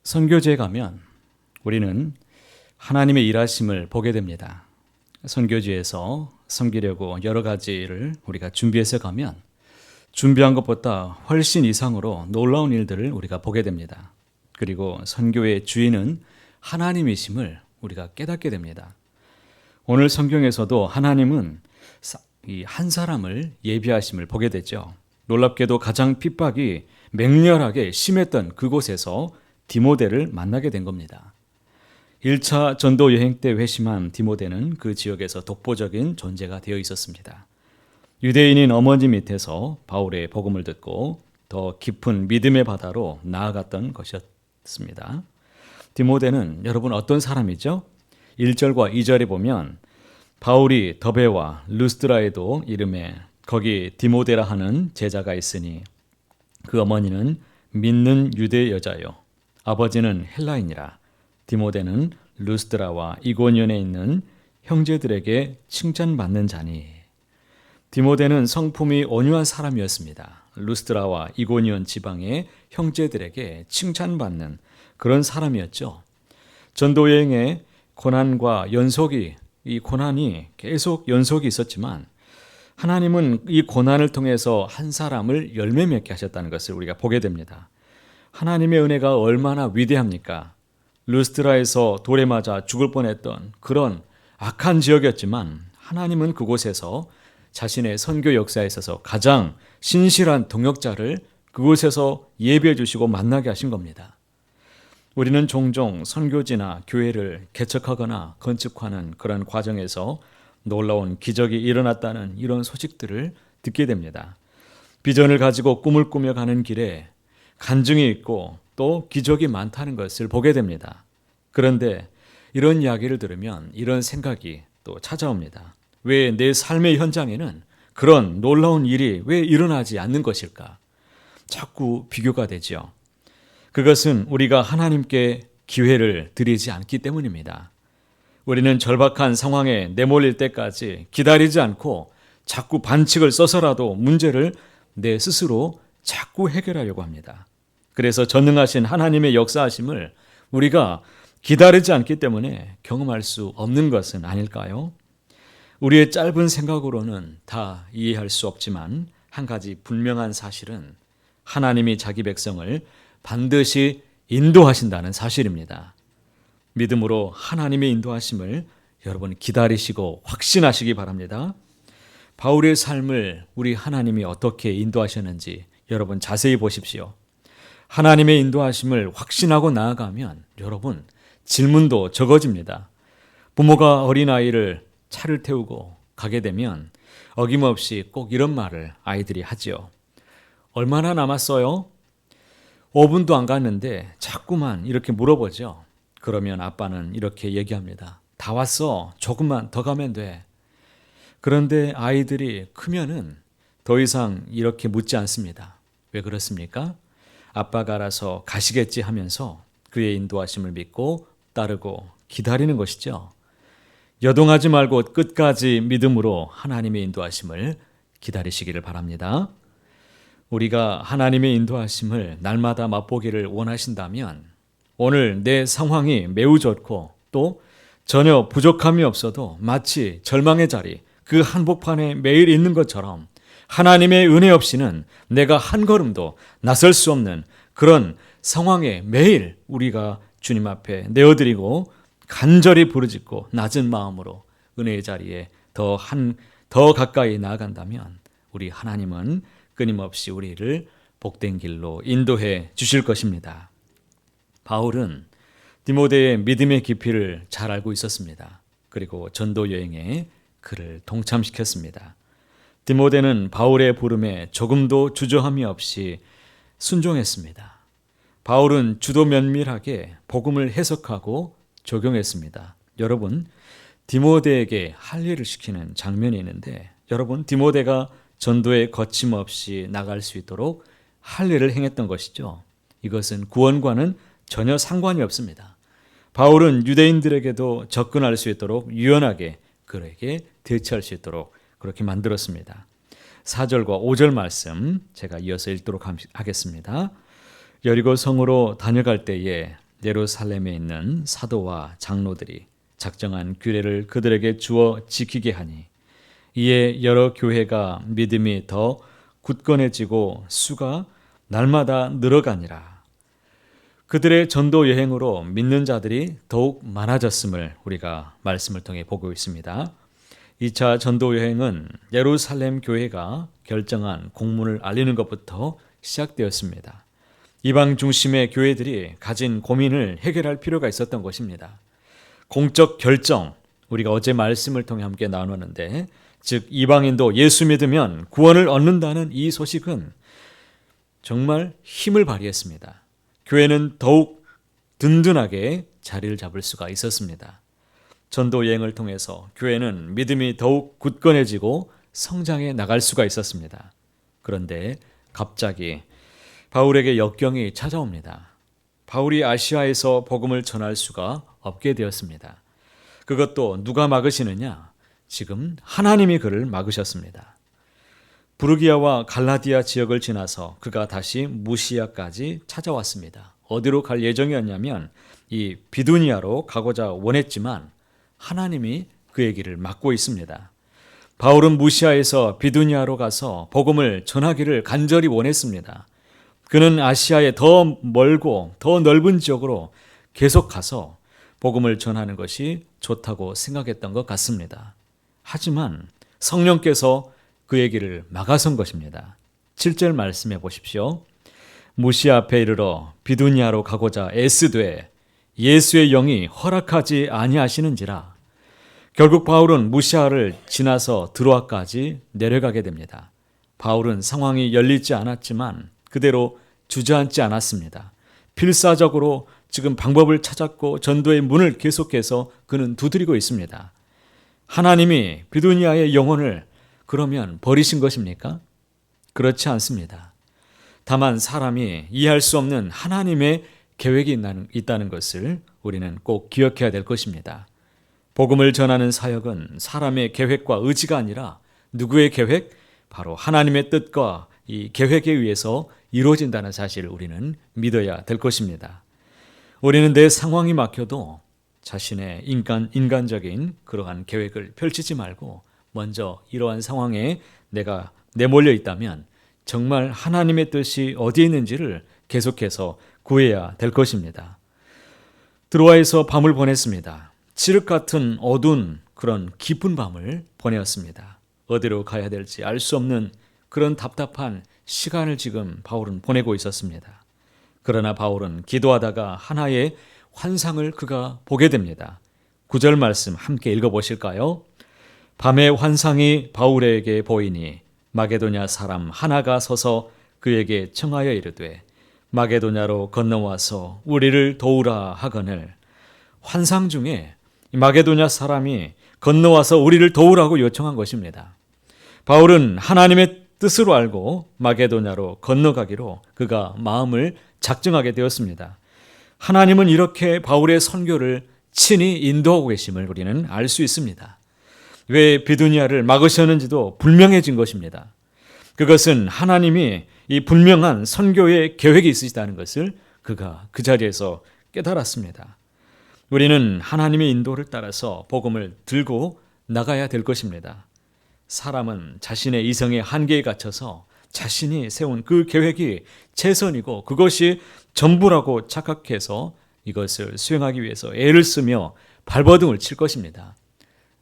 선교지에 가면 우리는 하나님의 일하심을 보게 됩니다. 선교지에서 섬기려고 여러 가지를 우리가 준비해서 가면 준비한 것보다 훨씬 이상으로 놀라운 일들을 우리가 보게 됩니다. 그리고 선교의 주인은 하나님이심을 우리가 깨닫게 됩니다. 오늘 성경에서도 하나님은 이 한 사람을 예비하심을 보게 되죠. 놀랍게도 가장 핍박이 맹렬하게 심했던 그곳에서 디모데를 만나게 된 겁니다. 1차 전도 여행 때 회심한 디모데는 그 지역에서 독보적인 존재가 되어 있었습니다. 유대인인 어머니 밑에서 바울의 복음을 듣고 더 깊은 믿음의 바다로 나아갔던 것이었습니다. 디모데는 여러분 어떤 사람이죠? 1절과 2절에 보면 바울이 더베와 루스드라에도 이름에 거기 디모데라 하는 제자가 있으니 그 어머니는 믿는 유대 여자요 아버지는 헬라인이라. 디모데는 루스드라와 이고니온에 있는 형제들에게 칭찬받는 자니. 디모데는 성품이 온유한 사람이었습니다. 루스드라와 이고니온 지방의 형제들에게 칭찬받는 그런 사람이었죠. 전도 여행에 고난과 이 고난이 계속 연속이 있었지만 하나님은 이 고난을 통해서 한 사람을 열매 맺게 하셨다는 것을 우리가 보게 됩니다. 하나님의 은혜가 얼마나 위대합니까? 루스드라에서 돌에 맞아 죽을 뻔했던 그런 악한 지역이었지만 하나님은 그곳에서 자신의 선교 역사에 있어서 가장 신실한 동역자를 그곳에서 예비해 주시고 만나게 하신 겁니다. 우리는 종종 선교지나 교회를 개척하거나 건축하는 그런 과정에서 놀라운 기적이 일어났다는 이런 소식들을 듣게 됩니다. 비전을 가지고 꿈을 꾸며가는 길에 간증이 있고 또 기적이 많다는 것을 보게 됩니다. 그런데 이런 이야기를 들으면 이런 생각이 또 찾아옵니다. 왜 내 삶의 현장에는 그런 놀라운 일이 왜 일어나지 않는 것일까? 자꾸 비교가 되죠. 그것은 우리가 하나님께 기회를 드리지 않기 때문입니다. 우리는 절박한 상황에 내몰릴 때까지 기다리지 않고 자꾸 반칙을 써서라도 문제를 내 스스로 자꾸 해결하려고 합니다. 그래서 전능하신 하나님의 역사하심을 우리가 기다리지 않기 때문에 경험할 수 없는 것은 아닐까요? 우리의 짧은 생각으로는 다 이해할 수 없지만 한 가지 분명한 사실은 하나님이 자기 백성을 반드시 인도하신다는 사실입니다. 믿음으로 하나님의 인도하심을 여러분 기다리시고 확신하시기 바랍니다. 바울의 삶을 우리 하나님이 어떻게 인도하셨는지 여러분 자세히 보십시오. 하나님의 인도하심을 확신하고 나아가면 여러분 질문도 적어집니다. 부모가 어린아이를 차를 태우고 가게 되면 어김없이 꼭 이런 말을 아이들이 하지요. 얼마나 남았어요? 5분도 안 갔는데 자꾸만 이렇게 물어보죠. 그러면 아빠는 이렇게 얘기합니다. 다 왔어. 조금만 더 가면 돼. 그런데 아이들이 크면은 더 이상 이렇게 묻지 않습니다. 왜 그렇습니까? 아빠가 알아서 가시겠지 하면서 그의 인도하심을 믿고 따르고 기다리는 것이죠. 여동하지 말고 끝까지 믿음으로 하나님의 인도하심을 기다리시기를 바랍니다. 우리가 하나님의 인도하심을 날마다 맛보기를 원하신다면 오늘 내 상황이 매우 좋고 또 전혀 부족함이 없어도 마치 절망의 자리, 그 한복판에 매일 있는 것처럼 하나님의 은혜 없이는 내가 한 걸음도 나설 수 없는 그런 상황에 매일 우리가 주님 앞에 내어드리고 간절히 부르짖고 낮은 마음으로 은혜의 자리에 더 가까이 나아간다면 우리 하나님은 끊임없이 우리를 복된 길로 인도해 주실 것입니다. 바울은 디모데의 믿음의 깊이를 잘 알고 있었습니다. 그리고 전도 여행에 그를 동참시켰습니다. 디모데는 바울의 부름에 조금도 주저함이 없이 순종했습니다. 바울은 주도 면밀하게 복음을 해석하고 적용했습니다. 여러분, 디모데에게 할례를 시키는 장면이 있는데 여러분, 디모데가 전도에 거침없이 나갈 수 있도록 할례를 행했던 것이죠. 이것은 구원과는 전혀 상관이 없습니다. 바울은 유대인들에게도 접근할 수 있도록 유연하게 그에게 대처할 수 있도록 그렇게 만들었습니다. 4절과 5절 말씀 제가 이어서 읽도록 하겠습니다. 여리고 성으로 다녀갈 때에 예루살렘에 있는 사도와 장로들이 작정한 규례를 그들에게 주어 지키게 하니 이에 여러 교회가 믿음이 더 굳건해지고 수가 날마다 늘어가니라. 그들의 전도 여행으로 믿는 자들이 더욱 많아졌음을 우리가 말씀을 통해 보고 있습니다. 2차 전도 여행은 예루살렘 교회가 결정한 공문을 알리는 것부터 시작되었습니다. 이방 중심의 교회들이 가진 고민을 해결할 필요가 있었던 것입니다. 공적 결정, 우리가 어제 말씀을 통해 함께 나눴는데, 즉 이방인도 예수 믿으면 구원을 얻는다는 이 소식은 정말 힘을 발휘했습니다. 교회는 더욱 든든하게 자리를 잡을 수가 있었습니다. 전도 여행을 통해서 교회는 믿음이 더욱 굳건해지고 성장해 나갈 수가 있었습니다. 그런데 갑자기 바울에게 역경이 찾아옵니다. 바울이 아시아에서 복음을 전할 수가 없게 되었습니다. 그것도 누가 막으시느냐? 지금 하나님이 그를 막으셨습니다. 부르기아와 갈라디아 지역을 지나서 그가 다시 무시아까지 찾아왔습니다. 어디로 갈 예정이었냐면 이 비두니아로 가고자 원했지만 하나님이 그의 길을 막고 있습니다. 바울은 무시아에서 비두니아로 가서 복음을 전하기를 간절히 원했습니다. 그는 아시아에 더 멀고 더 넓은 지역으로 계속 가서 복음을 전하는 것이 좋다고 생각했던 것 같습니다. 하지만 성령께서 그의 길을 막아선 것입니다. 7절 말씀해 보십시오. 무시아 앞에 이르러 비두니아로 가고자 애쓰되 예수의 영이 허락하지 아니하시는지라. 결국 바울은 무시아를 지나서 드로아까지 내려가게 됩니다. 바울은 상황이 열리지 않았지만 그대로 주저앉지 않았습니다. 필사적으로 지금 방법을 찾았고 전도의 문을 계속해서 그는 두드리고 있습니다. 하나님이 비두니아의 영혼을 그러면 버리신 것입니까? 그렇지 않습니다. 다만 사람이 이해할 수 없는 하나님의 계획이 있다는 것을 우리는 꼭 기억해야 될 것입니다. 복음을 전하는 사역은 사람의 계획과 의지가 아니라 누구의 계획? 바로 하나님의 뜻과 이 계획에 의해서 이루어진다는 사실을 우리는 믿어야 될 것입니다. 우리는 내 상황이 막혀도 자신의 인간적인 그러한 계획을 펼치지 말고 먼저 이러한 상황에 내가 내몰려 있다면 정말 하나님의 뜻이 어디에 있는지를 계속해서 구해야 될 것입니다. 드로아에서 밤을 보냈습니다. 칠흑 같은 어두운 그런 깊은 밤을 보내었습니다. 어디로 가야 될지 알 수 없는 그런 답답한 시간을 지금 바울은 보내고 있었습니다. 그러나 바울은 기도하다가 하나의 환상을 그가 보게 됩니다. 9절 말씀 함께 읽어보실까요? 밤의 환상이 바울에게 보이니 마게도냐 사람 하나가 서서 그에게 청하여 이르되 마게도냐로 건너와서 우리를 도우라 하거늘. 환상 중에 마게도냐 사람이 건너와서 우리를 도우라고 요청한 것입니다. 바울은 하나님의 뜻으로 알고 마게도냐로 건너가기로 그가 마음을 작정하게 되었습니다. 하나님은 이렇게 바울의 선교를 친히 인도하고 계심을 우리는 알 수 있습니다. 왜 비두니아를 막으셨는지도 불명해진 것입니다. 그것은 하나님이 이 분명한 선교의 계획이 있으시다는 것을 그가 그 자리에서 깨달았습니다. 우리는 하나님의 인도를 따라서 복음을 들고 나가야 될 것입니다. 사람은 자신의 이성의 한계에 갇혀서 자신이 세운 그 계획이 최선이고 그것이 전부라고 착각해서 이것을 수행하기 위해서 애를 쓰며 발버둥을 칠 것입니다.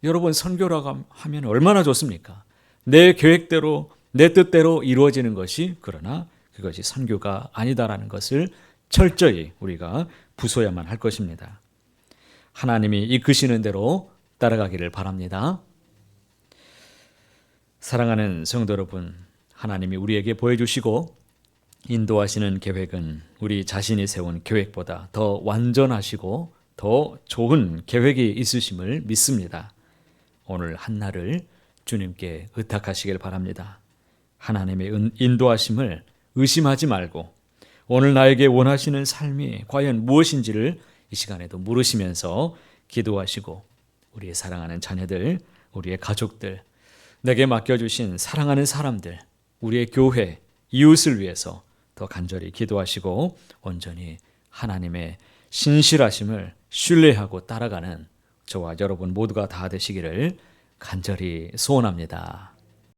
여러분, 선교라고 하면 얼마나 좋습니까? 내 계획대로 내 뜻대로 이루어지는 것이, 그러나 그것이 선교가 아니다라는 것을 철저히 우리가 부숴야만 할 것입니다. 하나님이 이끄시는 대로 따라가기를 바랍니다. 사랑하는 성도 여러분, 하나님이 우리에게 보여주시고 인도하시는 계획은 우리 자신이 세운 계획보다 더 완전하시고 더 좋은 계획이 있으심을 믿습니다. 오늘 한날을 주님께 의탁하시길 바랍니다. 하나님의 인도하심을 의심하지 말고 오늘 나에게 원하시는 삶이 과연 무엇인지를 이 시간에도 물으시면서 기도하시고 우리의 사랑하는 자녀들, 우리의 가족들, 내게 맡겨주신 사랑하는 사람들, 우리의 교회, 이웃을 위해서 더 간절히 기도하시고 온전히 하나님의 신실하심을 신뢰하고 따라가는 저와 여러분 모두가 다 되시기를 간절히 소원합니다.